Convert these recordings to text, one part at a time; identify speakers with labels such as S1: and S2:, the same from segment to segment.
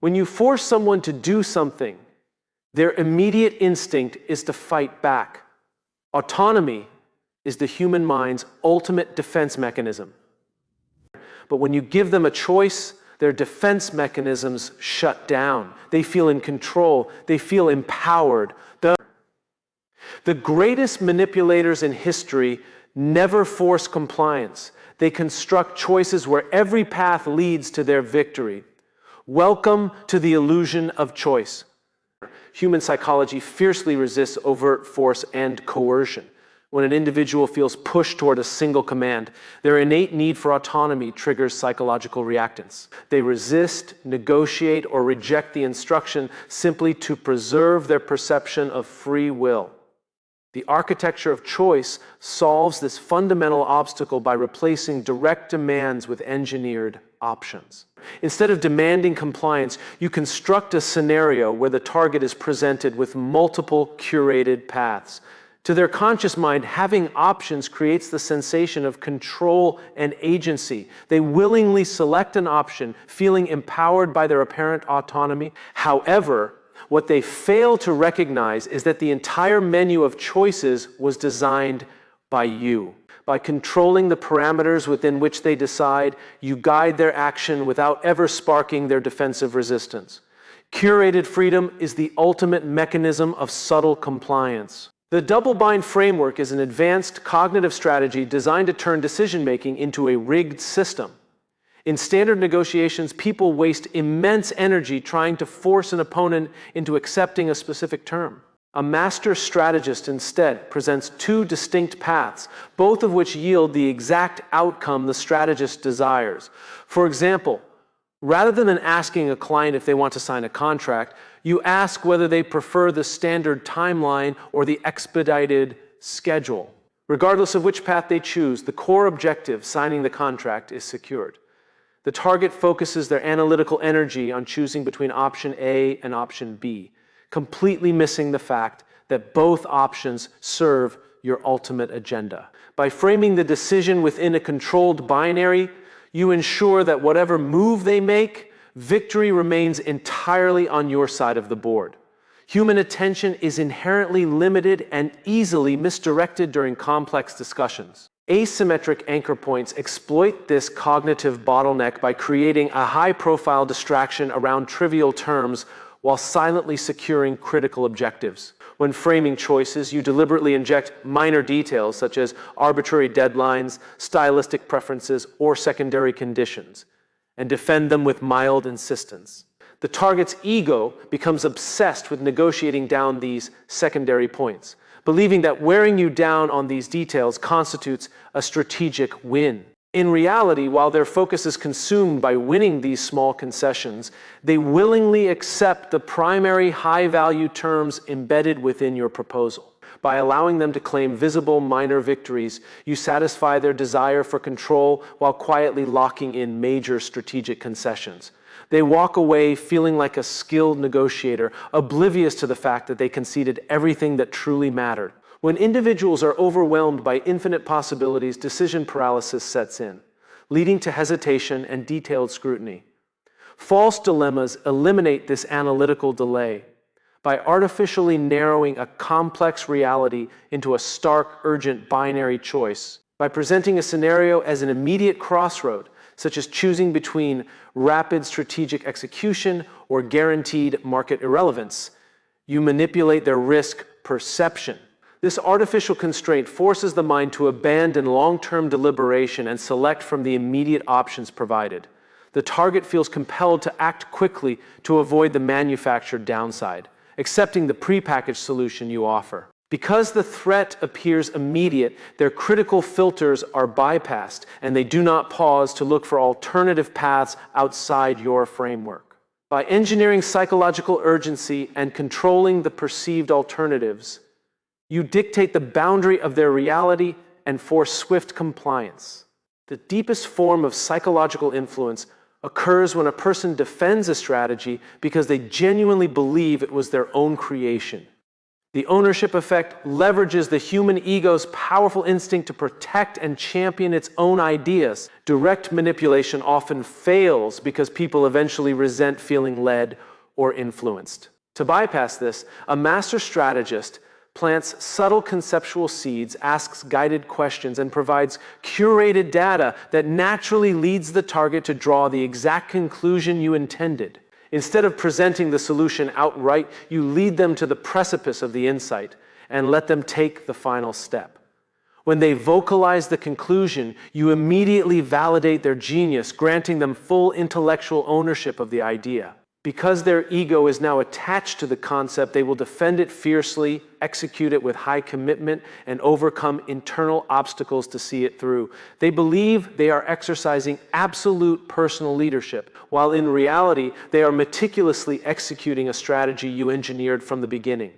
S1: When you force someone to do something, their immediate instinct is to fight back. Autonomy is the human mind's ultimate defense mechanism. But when you give them a choice, their defense mechanisms shut down. They feel in control. They feel empowered. The greatest manipulators in history never force compliance. They construct choices where every path leads to their victory. Welcome to the illusion of choice. Human psychology fiercely resists overt force and coercion. When an individual feels pushed toward a single command, their innate need for autonomy triggers psychological reactance. They resist, negotiate, or reject the instruction simply to preserve their perception of free will. The architecture of choice solves this fundamental obstacle by replacing direct demands with engineered options. Instead of demanding compliance, you construct a scenario where the target is presented with multiple curated paths. To their conscious mind, having options creates the sensation of control and agency. They willingly select an option, feeling empowered by their apparent autonomy. However, what they fail to recognize is that the entire menu of choices was designed by you. By controlling the parameters within which they decide, you guide their action without ever sparking their defensive resistance. Curated freedom is the ultimate mechanism of subtle compliance. The double-bind framework is an advanced cognitive strategy designed to turn decision-making into a rigged system. In standard negotiations, people waste immense energy trying to force an opponent into accepting a specific term. A master strategist instead presents two distinct paths, both of which yield the exact outcome the strategist desires. For example, rather than asking a client if they want to sign a contract, you ask whether they prefer the standard timeline or the expedited schedule. Regardless of which path they choose, the core objective, signing the contract, is secured. The target focuses their analytical energy on choosing between option A and option B, completely missing the fact that both options serve your ultimate agenda. By framing the decision within a controlled binary, you ensure that whatever move they make, victory remains entirely on your side of the board. Human attention is inherently limited and easily misdirected during complex discussions. Asymmetric anchor points exploit this cognitive bottleneck by creating a high-profile distraction around trivial terms while silently securing critical objectives. When framing choices, you deliberately inject minor details such as arbitrary deadlines, stylistic preferences, or secondary conditions, and defend them with mild insistence. The target's ego becomes obsessed with negotiating down these secondary points, believing that wearing you down on these details constitutes a strategic win. In reality, while their focus is consumed by winning these small concessions, they willingly accept the primary high-value terms embedded within your proposal. By allowing them to claim visible minor victories, you satisfy their desire for control while quietly locking in major strategic concessions. They walk away feeling like a skilled negotiator, oblivious to the fact that they conceded everything that truly mattered. When individuals are overwhelmed by infinite possibilities, decision paralysis sets in, leading to hesitation and detailed scrutiny. False dilemmas eliminate this analytical delay by artificially narrowing a complex reality into a stark, urgent binary choice. By presenting a scenario as an immediate crossroad, such as choosing between rapid strategic execution or guaranteed market irrelevance, you manipulate their risk perception. This artificial constraint forces the mind to abandon long-term deliberation and select from the immediate options provided. The target feels compelled to act quickly to avoid the manufactured downside, accepting the prepackaged solution you offer. Because the threat appears immediate, their critical filters are bypassed, and they do not pause to look for alternative paths outside your framework. By engineering psychological urgency and controlling the perceived alternatives, you dictate the boundary of their reality and force swift compliance. The deepest form of psychological influence occurs when a person defends a strategy because they genuinely believe it was their own creation. The ownership effect leverages the human ego's powerful instinct to protect and champion its own ideas. Direct manipulation often fails because people eventually resent feeling led or influenced. To bypass this, a master strategist plants subtle conceptual seeds, asks guided questions, and provides curated data that naturally leads the target to draw the exact conclusion you intended. Instead of presenting the solution outright, you lead them to the precipice of the insight and let them take the final step. When they vocalize the conclusion, you immediately validate their genius, granting them full intellectual ownership of the idea. Because their ego is now attached to the concept, they will defend it fiercely, execute it with high commitment, and overcome internal obstacles to see it through. They believe they are exercising absolute personal leadership, while in reality, they are meticulously executing a strategy you engineered from the beginning.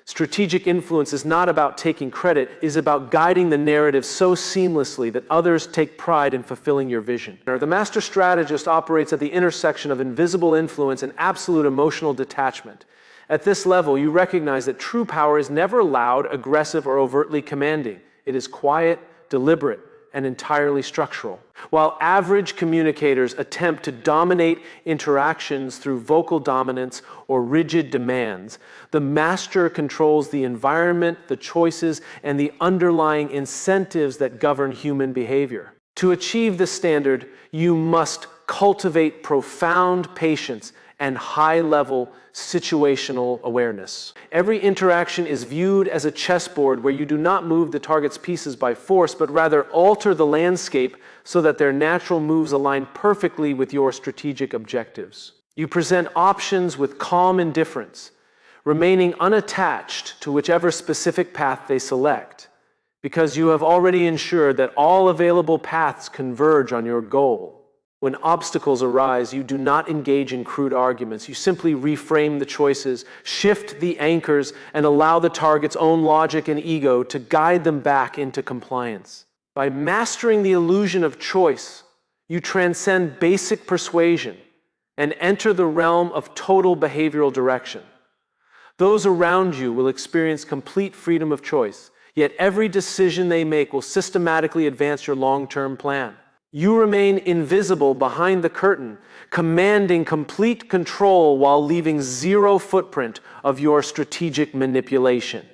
S1: Strategic influence is not about taking credit, it is about guiding the narrative so seamlessly that others take pride in fulfilling your vision. The master strategist operates at the intersection of invisible influence and absolute emotional detachment. At this level, you recognize that true power is never loud, aggressive, or overtly commanding. It is quiet, deliberate, and entirely structural. While average communicators attempt to dominate interactions through vocal dominance or rigid demands, the master controls the environment, the choices, and the underlying incentives that govern human behavior. To achieve this standard, you must cultivate profound patience and high-level situational awareness. Every interaction is viewed as a chessboard where you do not move the target's pieces by force, but rather alter the landscape so that their natural moves align perfectly with your strategic objectives. You present options with calm indifference, remaining unattached to whichever specific path they select, because you have already ensured that all available paths converge on your goal. When obstacles arise, you do not engage in crude arguments. You simply reframe the choices, shift the anchors, and allow the target's own logic and ego to guide them back into compliance. By mastering the illusion of choice, you transcend basic persuasion and enter the realm of total behavioral direction. Those around you will experience complete freedom of choice, yet every decision they make will systematically advance your long-term plan. You remain invisible behind the curtain, commanding complete control while leaving zero footprint of your strategic manipulation.